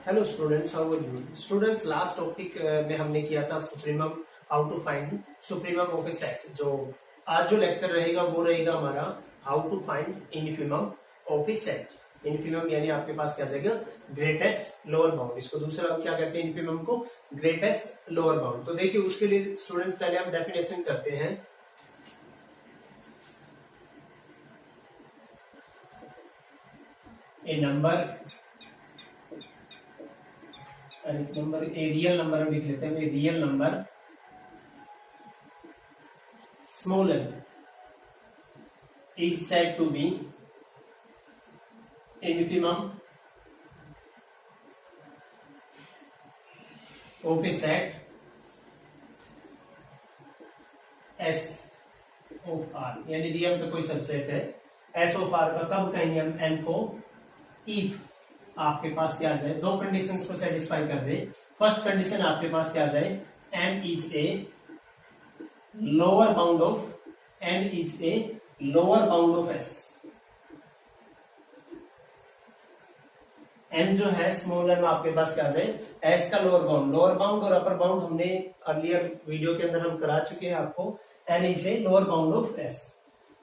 Hello students, how are you students. Last topic में हमने किया था supremum, how to find supremum of a set. जो आज जो लेक्चर रहेगा वो रहेगा हमारा how to find infimum of a set. Infimum यानी आपके पास क्या जाएगा, ग्रेटेस्ट लोअर बाउंड। इसको दूसरा हम क्या कहते हैं, इनफिमम को ग्रेटेस्ट लोअर बाउंड। तो देखिए उसके लिए स्टूडेंट्स पहले हम डेफिनेशन करते हैं। ए रियल नंबर हम लिख लेते हैं। Real number small n is said to be infimum of a set S of R, यानी रियल का कोई सबसेट है S of R का। कब कहेंगे हम n को, इफ आपके पास क्या आ जाए, दो कंडीशंस को सेटिस्फाई कर दे। फर्स्ट कंडीशन आपके पास क्या आ जाए, n is a lower bound of S। n जो है स्मॉल n आपके पास क्या आ जाए, S का लोअर बाउंड और अपर बाउंड हमने अर्लियर वीडियो के अंदर हम करा चुके हैं आपको। n is a lower bound of S।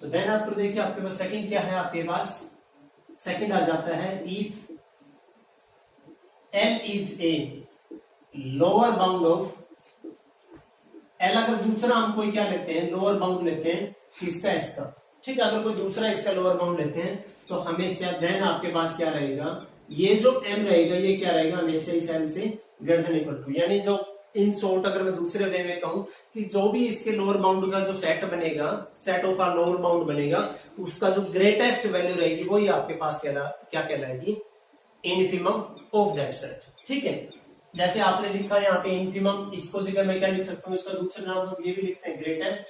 तो देन आप देखिए आपके पास सेकंड क्या है, आपके पास सेकंड आ जाता है if L is a lower bound of L। अगर दूसरा हम कोई क्या लेते हैं, लोअर बाउंड लेते हैं किसका, S का। ठीक है, अगर कोई दूसरा इसका लोअर बाउंड लेते हैं तो हमेशा देन आपके पास क्या रहेगा, ये जो M रहेगा ये क्या रहेगा, हमेशा इस L से ग्रेटर देन इक्वल टू। यानी जो इन शॉर्ट अगर मैं दूसरे वे में कहूं कि जो भी इसके लोअर बाउंड का जो सेट बनेगा, सेटों का लोअर बाउंड बनेगा, उसका जो ग्रेटेस्ट वैल्यू रहेगी वही आपके पास क्या कहलाएगी, इनफिमम ऑफ दैट सेट। ठीक है, जैसे आपने लिखा है यहाँ पे इनफिमम, इसको जगह मैं क्या लिख सकता हूँ, इसका दूसरा नाम हम ये भी लिखते हैं greatest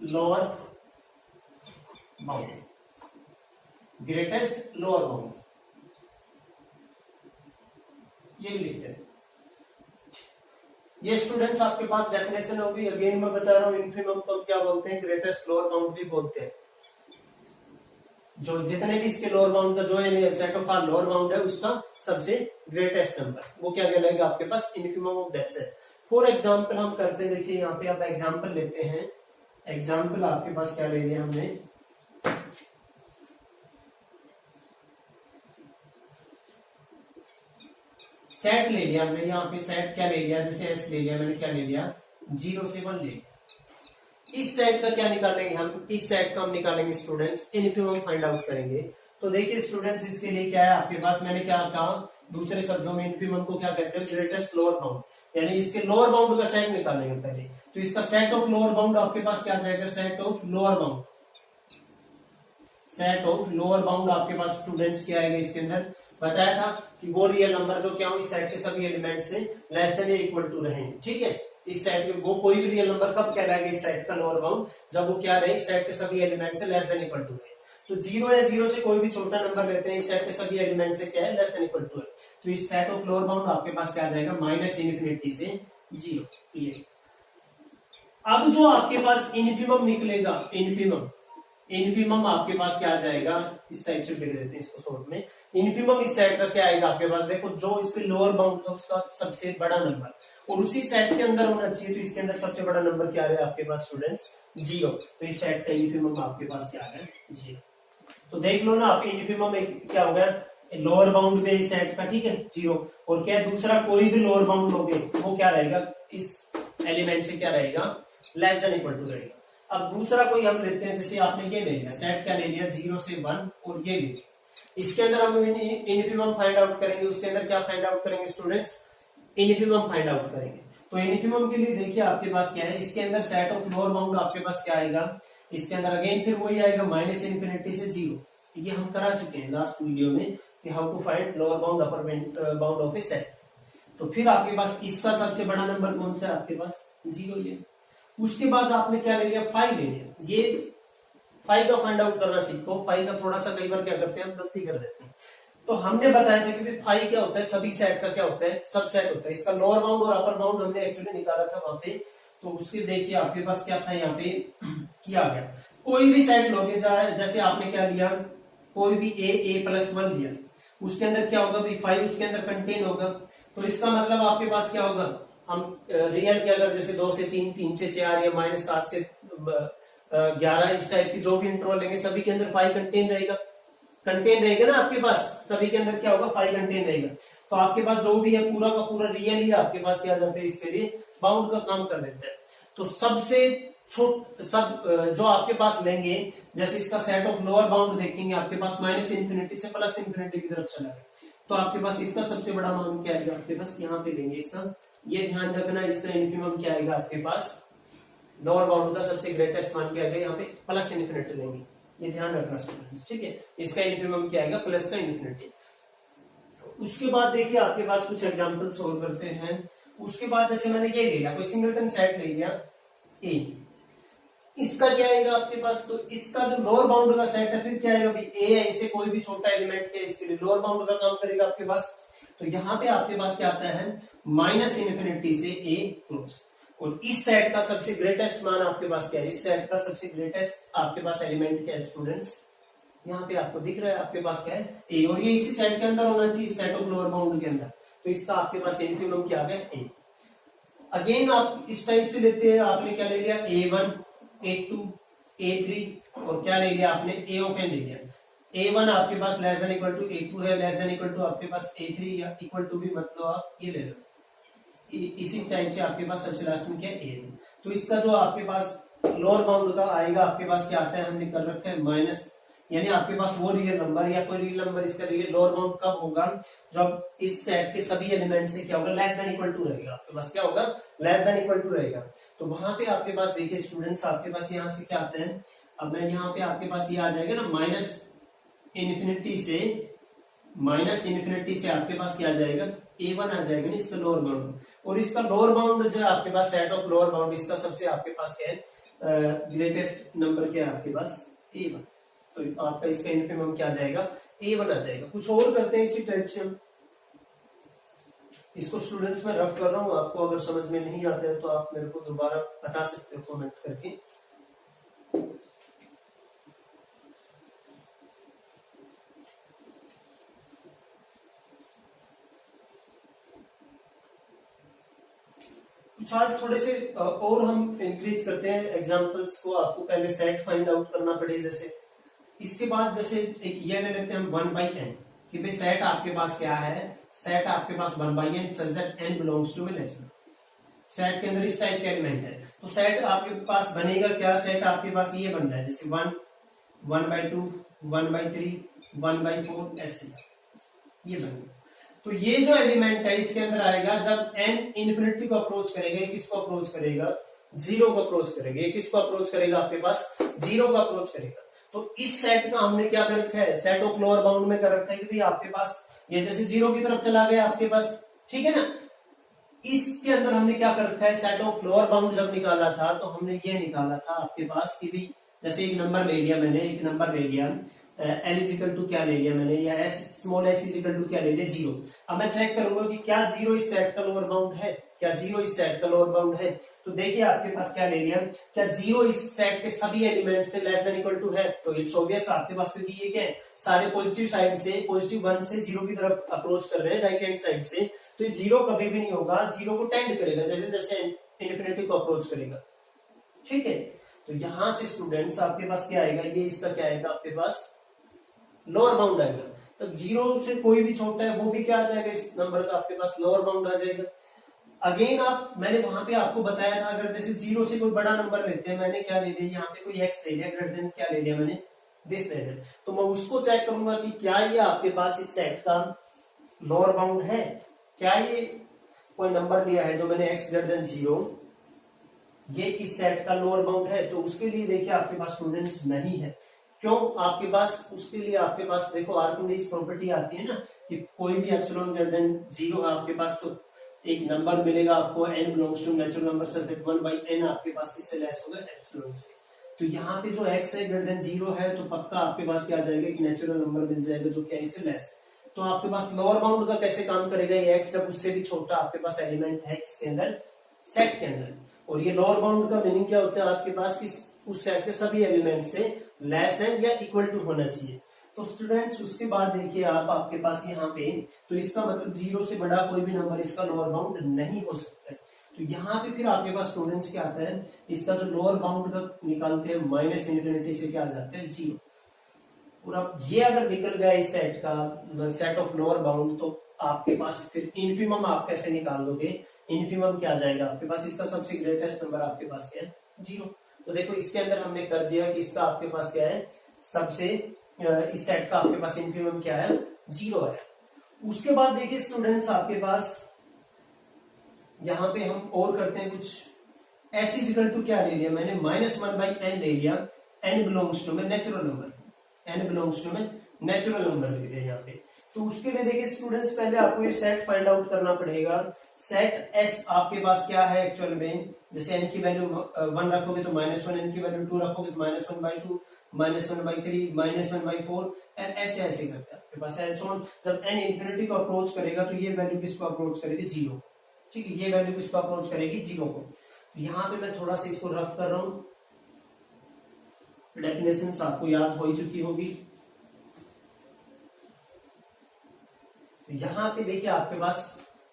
lower bound. Greatest lower bound ये भी लिखते हैं। ये स्टूडेंट्स आपके पास डेफिनेशन होगी। अगेन मैं बता रहा हूँ, इनफिमम को क्या बोलते हैं, ग्रेटेस्ट लोअर बाउंड भी बोलते हैं। जो जितने भी इसके लोअर बाउंड का जो है set of R lower bound है, उसका सबसे ग्रेटेस्ट नंबर वो क्या कहलाएगा आपके पास, infimum of that set. For example हम करते हैं, देखिए यहाँ पे आप एग्जांपल लेते हैं। एग्जांपल आपके पास क्या ले लिया हमने, सेट ले लिया हमने। यहाँ पे सेट क्या ले लिया, जैसे एस ले लिया मैंने, क्या ले लिया 0 से 1 ले लिया। इस सेट का क्या निकालेंगे हम, इस सेट का हम निकालेंगे स्टूडेंट्स इनफिमम फाइंड आउट करेंगे। तो देखिए स्टूडेंट्स इसके लिए क्या है आपके पास, मैंने क्या कहा, दूसरे शब्दों में इनफिमम को क्या कहते हैं, ग्रेटेस्ट लोअर बाउंड। यानी इसके लोअर बाउंड का सेट निकालेंगे पहले। तो इसका सेट ऑफ लोअर बाउंड आपके पास क्या जाएगा, set of lower bound. Set of lower bound आपके पास स्टूडेंट्स क्या आएगा, इसके अंदर बताया था कि वो रियल नंबर जो क्या हो इस सेट के सभी एलिमेंट से लेस देन या इक्वल टू रहेंगे। ठीक है, इस सेट के वो कोई भी रियल नंबर कब कहलाएगा इस सेट का लोअर बाउंड, जब वो क्या रहे, इस सेट के सभी एलिमेंट से लेस देन इक्वल टू रहे। तो 0 या 0 से कोई भी छोटा नंबर लेते हैं, इस सेट के सभी एलिमेंट से क्या है, लेस देन इक्वल टू है। तो इस सेट ऑफ लोअर बाउंड आपके पास क्या आ जाएगा, -∞ से 0। ये अब जो आपके पास इनफिमम निकलेगा, इनफिमम आपके पास क्या आ जाएगा, इस टाइप से लिख देते हैं इसको शॉर्ट में। इनफिमम इस सेट का क्या आएगा आपके पास, देखो जो इसके लोअर बाउंड था उसका सबसे बड़ा नंबर, और उसी सेट के अंदर होना चाहिए। तो इसके अंदर सबसे बड़ा नंबर क्या है आपके पास स्टूडेंट्स, 0। तो इस सेट का इनफिमम आपके पास क्या है, 0। तो देख लो ना आप, इनफिमम क्या हो गया, लोअर बाउंड में इस सेट का, ठीक है 0। और क्या दूसरा कोई भी लोअर बाउंड लोगे वो क्या रहेगा, इस एलिमेंट से क्या रहेगा, लेस देन इक्वल टू रहेगा। अब दूसरा कोई हम लेते हैं, जैसे आपने ये ले लिया, सेट क्या ले लिया 0 से 1 और ये ले, इसके अंदर हम इनफिमम फाइंड आउट करेंगे। उसके अंदर क्या फाइंड आउट करेंगे स्टूडेंट्स, इनफिमम फाइंड आउट करेंगे। तो इनफिमम के लिए देखिए आपके पास क्या है, इसके अंदर सेट ऑफ लोअर बाउंड आपके पास क्या आएगा, इसके अंदर अगेन फिर वही आएगा -∞ से 0। ये हम करा चुके हैं लास्ट वीडियो में कि how to find lower bound upper bound of a set. तो फिर आपके पास इसका सबसे बड़ा नंबर कौन सा है आपके पास, 0 ये। उसके बाद आपने क्या ले लिया, 5 ले लिया। ये 5 का फाइंड आउट करना सीखो। 5 का थोड़ा सा कई बार क्या करते हैं हम, गलती कर देते हैं। तो हमने बताया था कि 5 क्या होता है, सभी सेट का क्या होता है, सब सेट होता है। इसका लोअर बाउंड और अपर बाउंड हमने एक्चुअली निकाला था वहां पे। तो उसके देखिए आपके पास क्या था, यहाँ पे किया गया कोई भी सेट लोगे, जैसे आपने क्या लिया, कोई भी a+1 लिया, उसके अंदर क्या होगा भाई 5 उसके अंदर कंटेन होगा। तो इसका मतलब आपके पास क्या होगा, हम रियल के अगर जैसे 2 से 3, 3 से 4 या -7 से 11 इस टाइप की जो भी इंटरवल लेंगे सभी के अंदर 5 कंटेन रहेगा ना आपके पास, सभी के अंदर क्या होगा 5 कंटेन रहेगा। तो आपके पास जो भी है पूरा का पूरा रियल ही आपके पास क्या जाता है, इसके लिए बाउंड का काम कर देता है। तो सबसे सब जो आपके पास लेंगे, जैसे इसका सेट ऑफ लोअर बाउंड देखेंगे आपके पास -∞ से +∞ की तरफ चला गया, तो आपके पास इसका सबसे बड़ा मान क्या आएगा आपके पास, यहाँ पे लेंगे इसका, ये ध्यान रखना इसका इन्फिमम क्या आएगा आपके पास, लोअर बाउंड का सबसे ग्रेटेस्ट मान क्या आएगा, यहाँ पे +∞ लेंगे, ये ध्यान रखना स्टूडेंट्स, ठीक है। इसका इन्फिमम क्या आएगा, प्लस का ∞। उसके बाद देखिए आपके पास कुछ एग्जांपल सोल्व करते हैं। उसके बाद जैसे मैंने ये ले लिया, कोई सिंगलटन सेट ले लिया ए, इसका क्या आएगा आपके पास, तो इसका जो लोअर बाउंड का सेट है फिर क्या आएगा भाई, ए है, इसे कोई भी छोटा एलिमेंट है इसके लिए लोअर बाउंड का काम करेगा आपके पास। तो यहाँ पे आपके पास क्या आता है, -∞ से ए क्लोज, और इस सेट का सबसे ग्रेटेस्ट मान आपके पास क्या है, इस सेट का सबसे ग्रेटेस्ट आपके पास एलिमेंट क्या है स्टूडेंट्स, यहाँ पे आपको दिख रहा है आपके पास क्या है ए, और ये इसी सेट के अंदर होना चाहिए, सेट ऑफ लोअर बाउंड के अंदर। तो इसका आपके पास इन्फिमम क्या आ गया ए। अगेन आप इस टाइप से लेते हैं, आपने क्या ले लिया A1 A2 A3 और क्या ले लिया आपने A ऑफ n ले लिया। A1 आपके पास less than equal to A2 है, लेस देन इक्वल टू आपके पास A3 या इक्वल टू भी मतलब आप ये ले लो, इसी टाइप से आपके पास सबसे लास्ट में क्या है A। तो इसका जो आपके पास लोअर बाउंड का आएगा आपके पास क्या आता है, हमने कर रखा है माइनस, यानी आपके पास वो रियल नंबर या कोई रियल नंबर इसका रियल लोअर बाउंड कब होगा, जब इस सेट के सभी एलिमेंट से क्या होगा, लेस देन इक्वल टू रहेगा, आपके पास क्या होगा, लेस देन इक्वल टू रहेगा। तो वहां पे आपके पास देखिए स्टूडेंट्स, आपके पास यहाँ से क्या आते हैं, अब मैं यहाँ पे आपके पास ये आ जाएगा ना -∞ से आपके पास क्या आ जाएगा, A1 आ जाएगा ना इसका लोअर बाउंड, और इसका लोअर बाउंड जो है आपके पास सेट ऑफ लोअर बाउंड, इसका सबसे आपके पास क्या है ग्रेटेस्ट नंबर क्या है आपके पास A1। तो आपका इसका इन्फिमम क्या आ जाएगा, A1 आ जाएगा। कुछ और करते हैं इसी टाइप से हम, इसको स्टूडेंट्स में रफ कर रहा हूं, आपको अगर समझ में नहीं आता है तो आप मेरे को दोबारा बता सकते हो कमेंट करके। कुछ आज थोड़े से और हम इंक्रीज करते हैं एग्जांपल्स को, आपको पहले सेट फाइंड आउट करना पड़े, जैसे इसके बाद जैसे एक ये ले लेते हैं हम 1/n, कि भाई सेट आपके पास क्या है, सेट आपके पास 1/n such that n belongs to a natural, set के अंदर इस टाइप का एलिमेंट है। तो सेट आपके पास बनेगा क्या, सेट आपके पास ये बन रहा है जैसे 1, 1/2, 1/3, 1/4 ऐसे ये बनेगा। तो ये जो एलिमेंट है इसके अंदर आएगा जब n इन्फिनिटी को अप्रोच करेगा, किसको अप्रोच करेगा, 0 को अप्रोच करेगा, किसको अप्रोच करेगा आपके पास 0 को अप्रोच करेगा। तो इस सेट का हमने क्या कर रखा है, सेट ऑफ लोअर बाउंड में कर रखा है कि भाई आपके पास ये जैसे 0 की तरफ चला गया आपके पास, ठीक है ना। इसके अंदर हमने क्या कर रखा है, सेट ऑफ लोअर बाउंड जब निकाला था तो हमने ये निकाला था आपके पास कि भाई जैसे एक नंबर ले लिया मैंने, एक नंबर ले लिया L इजिकल टू क्या ले लिया मैंने, या स्मॉल s इजिकल टू क्या ले लिया 0। अब मैं चेक करूंगा कि क्या 0 इस सेट का लोअर बाउंड है, क्या 0 इस सेट का लोअर बाउंड है। तो देखिए आपके पास क्या ले लिया, क्या 0 इस सेट के सभी एलिमेंट से लेस देन इक्वल टू है, तो इट्स ऑब्वियस आपके पास, क्योंकि ये क्या है सारे पॉजिटिव साइड से पॉजिटिव 1 से 0 की तरफ अप्रोच कर रहे हैं राइट हैंड साइड से, तो ये 0 कभी भी नहीं होगा, 0 को टेंड करेगा जैसे जैसे इन्फिनिटी को अप्रोच करेगा, ठीक है। तो यहां से स्टूडेंट्स आपके पास क्या आएगा, ये इसका क्या आएगा आपके पास लोअर बाउंड आएगा। तो 0 से कोई भी छोटा है वो भी क्या आ जाएगा, इस नंबर का आपके पास लोअर बाउंड आ जाएगा। अगेन आप, मैंने वहां पे आपको बताया था अगर जैसे 0 से कोई बड़ा नंबर लेते हैं, मैंने क्या ले लिया यहाँ पे कोई x ले लिया, ग्रेटर देन क्या ले लिया मैंने दिस ले लिया, तो मैं उसको चेक करूंगा कि क्या ये आपके पास इस सेट का लोअर बाउंड है, क्या ये कोई नंबर लिया है जो मैंने x ग्रेटर देन 0 ये इस सेट का लोअर बाउंड है। तो उसके लिए देखिए आपके पास स्टूडेंट्स नहीं है, क्यों आपके पास, उसके लिए आपके पास देखो आर्किमिडीज प्रॉपर्टी आती है ना कि कोई भी एप्सिलॉन ग्रेटर देन 0 आपके पास, तो एक नंबर मिलेगा आपको n belongs to natural number such that 1/n आपके पास किससे लेस होगा, एप्सिलॉन से। तो यहाँ पे जो x है ग्रेटर देन 0 है, तो पक्का आपके पास क्या आ जाएगा, एक नेचुरल नंबर मिल जाएगा जो क्या इससे लेस। तो आपके पास लोअर बाउंड का कैसे काम करेगा, ये x जब उससे भी छोटा आपके पास एलिमेंट है इसके अंदर सेट के अंदर, और ये लोअर बाउंड का मीनिंग क्या होता है आपके पास कि उस सेट के सभी एलिमेंट से लेस देन या इक्वल टू होना चाहिए। तो स्टूडेंट्स उसके बाद देखिए आप आपके पास यहाँ पे, तो इसका मतलब 0 से बड़ा कोई भी नंबर इसका लोअर बाउंड नहीं हो सकता है। तो यहाँ पे फिर आपके पास स्टूडेंट्स क्या आता है, इसका जो लोअर बाउंड तक निकालते हैं माइनस इन्फिनिटी से क्या आ जाता है 0। और अब ये अगर निकल गया इस सेट का सेट ऑफ लोअर बाउंड, तो आपके पास फिर इन्फिमम आप कैसे निकाल दोगे, इन्फिमम क्या आ जाएगा आपके पास, इसका सबसे ग्रेटेस्ट नंबर आपके पास क्या है 0। तो देखो इसके अंदर हमने कर दिया कि इसका आपके पास क्या है, सबसे इस सेट का आपके पास इन्फिमम क्या है 0 है। उसके बाद देखिए स्टूडेंट्स आपके पास यहाँ पे हम और करते हैं कुछ, एस इजिकल टू क्या ले लिया मैंने, -1/n ले लिया, n बिलोंग्स टू में natural number, n belongs to में नेचुरल नंबर ले लिया यहाँ पे। तो उसके लिए देखिए स्टूडेंट्स पहले आपको ये सेट फाइंड आउट करना पड़ेगा। सेट S आपके पास क्या है एक्चुअल में, जैसे n की वैल्यू 1 रखोगे तो -1, n की वैल्यू 2 रखोगे तो -1/2, -1/3, -1/4, ऐसे ऐसे करते हैं आपके पास एंड सो ऑन। जब n इंफिनिटी को अप्रोच करेगा तो ये वैल्यू किसको अप्रोच करेगी 0, ठीक है, ये वैल्यू किसको अप्रोच करेगी 0 को। तो यहाँ पे मैं थोड़ा सा इसको रफ कर रहा हूं, डेफिनेशन आपको याद हो ही चुकी होगी। यहाँ पे देखिए आपके पास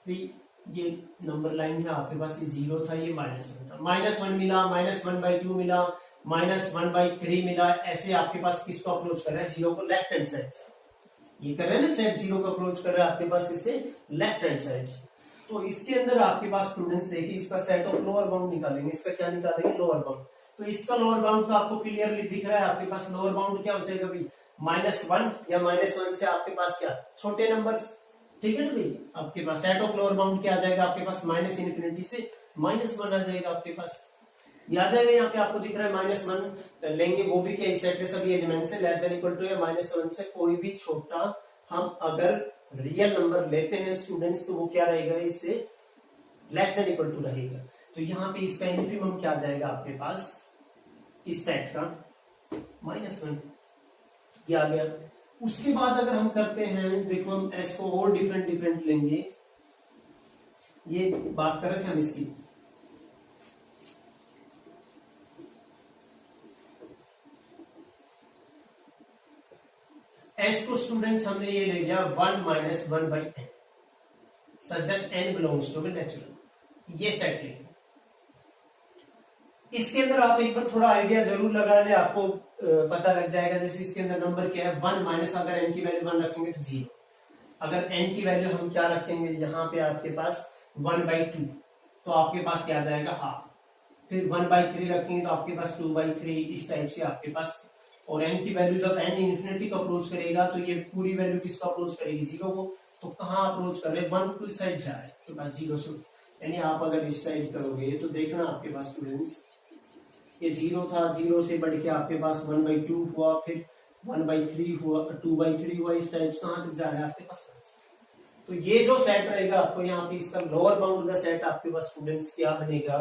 ये नंबर लाइन है आपके पास, ये 0 था, ये -1 था, -1 मिला, -1/2 मिला, -1/3 मिला, ऐसे आपके पास किसको अप्रोच कर रहा है 0 को लेफ्ट हैंड साइड से। ये कर रहे हैं ना सेट 0 को अप्रोच कर रहा है आपके पास किससे, लेफ्ट हैंड साइड से। तो इसके अंदर आपके पास स्टूडेंट्स देखिए इसका सेट ऑफ लोअर बाउंड निकालेंगे, इसका क्या निकालेंगे लोअर बाउंड। तो इसका लोअर बाउंड तो आपको क्लियरली दिख रहा है, आपके पास लोअर बाउंड क्या हो जाएगा भाई -1 या -1 से आपके पास क्या छोटे नंबर्स, ठीक है ना भाई। आपके पास सेट ऑफ लोअर बाउंड क्या आ जाएगा आपके पास, माइनस इन्फिनिटी से -1 आ जाएगा आपके पास, ये आ जाएगा। यहाँ पे आपको दिख रहा है -1 लेंगे, वो भी क्या इस सेट के सभी एलिमेंट से लेस देन इक्वल टू या -1 से कोई भी छोटा हम अगर रियल नंबर लेते हैं स्टूडेंट्स, तो वो क्या रहेगा इससे लेस देन इक्वल टू रहेगा। तो यहाँ पे इसका इन्फिमम क्या आ जाएगा आपके पास इस सेट का -1, ये आ गया। उसके बाद अगर हम करते हैं, देखो हम एस को और डिफरेंट लेंगे, ये बात कर रहे थे हम इसकी, एस को स्टूडेंट्स हमने ये ले लिया 1 - 1/n such that n belongs to natural, ये सेट ले। इसके अंदर आप एक बार थोड़ा आइडिया जरूर लगा ले, आपको पता लग जाएगा। जैसे इसके अंदर नंबर क्या है 1 माइनस, अगर n की वैल्यू 1 रखेंगे तो 0, अगर n की वैल्यू हम क्या रखेंगे यहाँ पे आपके पास 1/2, तो आपके पास क्या आ जाएगा हाफ, फिर 1/3 रखेंगे तो आपके पास 2/3, इस टाइप से आपके पास। और n की वैल्यू जब n इन्फिनिटी को अप्रोच करेगा तो ये पूरी वैल्यू किसको अप्रोच करेगी 0 को। तो कहाँ अप्रोच कर रहे 1 टू साइड जा रहा है, तो 0 से, यानी आप अगर इस साइड करोगे तो देखना आपके पास स्टूडेंट्स ये 0 था, 0 से बढ़ के आपके पास 1/2 हुआ, फिर 1/3 हुआ, 2/3 हुआ, इस टाइप कहां तक जा रहा है आपके पास। तो ये जो सेट रहेगा आपको यहाँ पे इसका लोअर बाउंड का सेट आपके पास स्टूडेंट्स क्या बनेगा,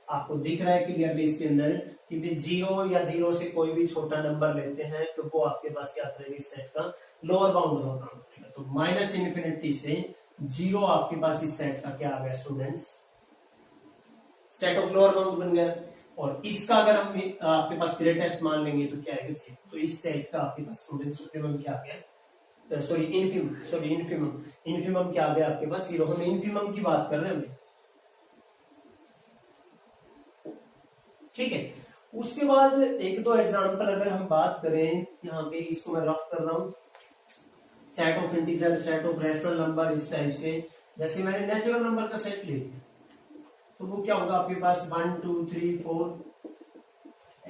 आपको दिख रहा है क्लियरली इसके अंदर कि 0 या 0 से कोई भी छोटा नंबर लेते हैं तो वो आपके पास क्या करेगा इस सेट का लोअर बाउंड का काम करेगा। तो माइनस इन्फिनिटी से 0 आपके पास इस सेट का क्या आ गया students, set of lower bound बन गया। और इसका अगर हम आपके पास ग्रेटेस्ट मान लेंगे तो क्या आएगा 0। तो इस सेट का आपके पास स्टूडेंट सुप्रीमम क्या आ गया, सॉरी इन्फिमम क्या आ गया आपके पास 0। हम इन्फिमम की बात कर रहे हैं, ठीक है। उसके बाद एक दो एग्जांपल अगर हम बात करें, यहाँ पे इसको मैं रफ कर रहा हूं, set of integer, set of rational number, इस टाइप से। जैसे मैंने नेचुरल नंबर का सेट ले लिया तो वो क्या होगा आपके पास 1 2 3 4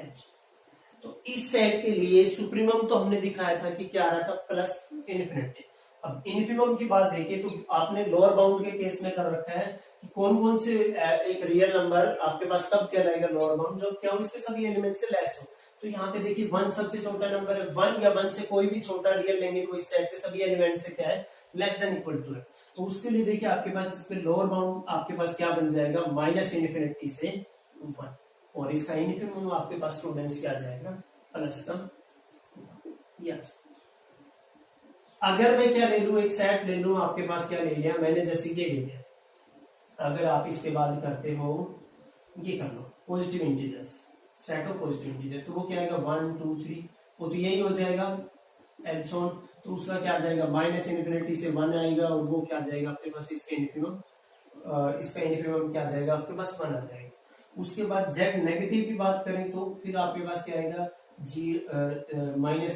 H। तो इस सेट के लिए सुप्रीमम तो हमने दिखाया था कि क्या आ रहा था प्लस इन्फिनिटी। अब इन्फिमम की बात देखिए तो आपने लोअर बाउंड के केस में कर रखा है कि कौन कौन से एक रियल नंबर आपके पास कब कहलाएगा लोअर बाउंड, जब क्या हो इसके सभी एलिमेंट से लेस हो। तो यहाँ पे देखिए 1 सबसे छोटा नंबर है, 1 या 1 से कोई भी छोटा रियल लेंगे तो इस सेट के सभी एलिमेंट से क्या है लेस देन इक्वल टू है। तो उसके लिए देखिए आपके पास इसके लोअर बाउंड आपके पास क्या बन जाएगा माइनस इन्फिनिटी से 1, और इसका इन्फिमम आपके पास स्टूडेंट्स क्या आ जाएगा प्लस का। अगर मैं क्या ले लू, एक सेट ले लू, आपके पास क्या ले लिया मैंने, जैसे ये ले लिया, अगर आप इसके बाद करते हो ये कर लो positive integers, set of positive integer, तो वो क्या आएगा 1 2 3, वो तो यही हो जाएगा एप्सिलॉन, तो उसका क्या आ जाएगा माइनस इन्फिनिटी से 1 आएगा और वो क्या आ जाएगा आपके पास इसका इन्फिनिमम, इसका इन्फिनिमम क्या आ जाएगा आपके पास 1 आ जाएगा। उसके बाद जेड नेगेटिव की बात करें तो फिर आपके पास क्या आएगा जी -1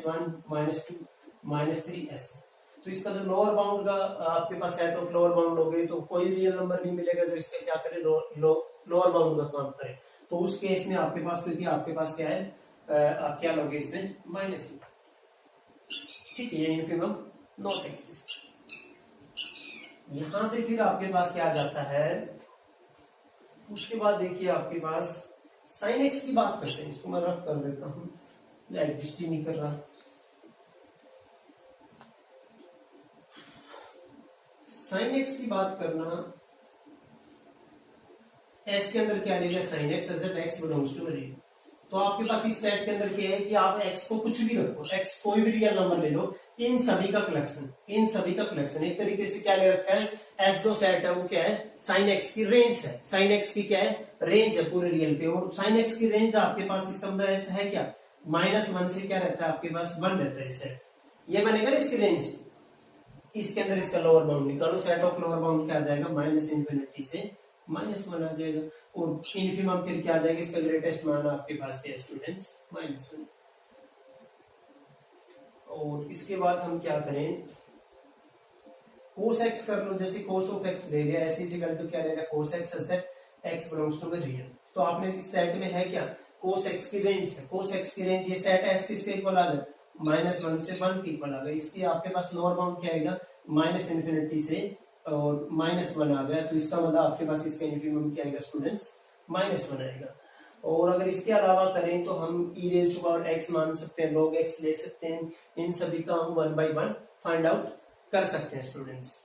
-2 -3 ऐसे। तो इसका जो लोअर बाउंड का आपके पास सेट ऑफ लोअर बाउंड हो गए तो कोई रियल नंबर नहीं मिलेगा जो इसका क्या करे लोअर बाउंड का काम करे। तो उस केस में आपके पास, क्योंकि आपके पास क्या है आप क्या लोगे इसमें माइनस, ठीक है, ये इन्फिनिमम नॉट एग्जिस्ट। यहां पे फिर आपके पास क्या आ जाता है, उसके बाद देखिए आपके पास साइन एक्स की बात करते हैं। इसको मैं रफ कर देता हूं, एग्जिस्ट ही नहीं कर रहा। साइन एक्स की बात करना, एस के अंदर क्या लेगा sine X as that X belongs to real. तो आपके पास इस सेट के अंदर क्या है कि आप एक्स को कुछ भी रखो, एक्स कोई भी रियल नंबर ले लो, इन सभी का कलेक्शन, इन सभी का कलेक्शन एक तरीके से क्या ले रखा है, एस जो सेट है वो क्या है साइन एक्स की रेंज है, साइन एक्स की क्या है रेंज है पूरे रियल पे। और साइन एक्स की रेंज आपके पास इसका मतलब ऐसा है क्या -1 से क्या रहता है आपके पास 1 रहता है सेट, ये बनेगा ना इसकी रेंज। इसके अंदर इसका लोअर बाउंड निकालो, सेट ऑफ लोअर बाउंड क्या आ जाएगा माइनस इन्फिनिटी से -1 आ जाएगा। और इन्फिनिमम फिर क्या आ जाएगा इसका ग्रेटेस्ट मान आपके पास क्या स्टूडेंट्स -1। और इसके बाद हम क्या करें, cos x कर लो, जैसे cos ऑफ x दे दिया ऐसे इक्वल टू क्या देगा cos x such that x belongs to the real. तो आपने इस सेट में है क्या cos x की रेंज है, cos x की रेंज, ये सेट s किसके इक्वल आ गया -1 से 1 के इक्वल आ गया। इसके आपके पास लोअर बाउंड क्या आएगा माइनस इन्फिनिटी से और -1 आ गया। तो इसका मतलब आपके पास इसका इन्फिनिमम क्या आएगा स्टूडेंट्स -1 आएगा। और अगर इसके अलावा करें तो हम e raise to power x मान सकते हैं, log x ले सकते हैं, इन सभी का हम 1 by 1 फाइंड आउट कर सकते हैं स्टूडेंट्स।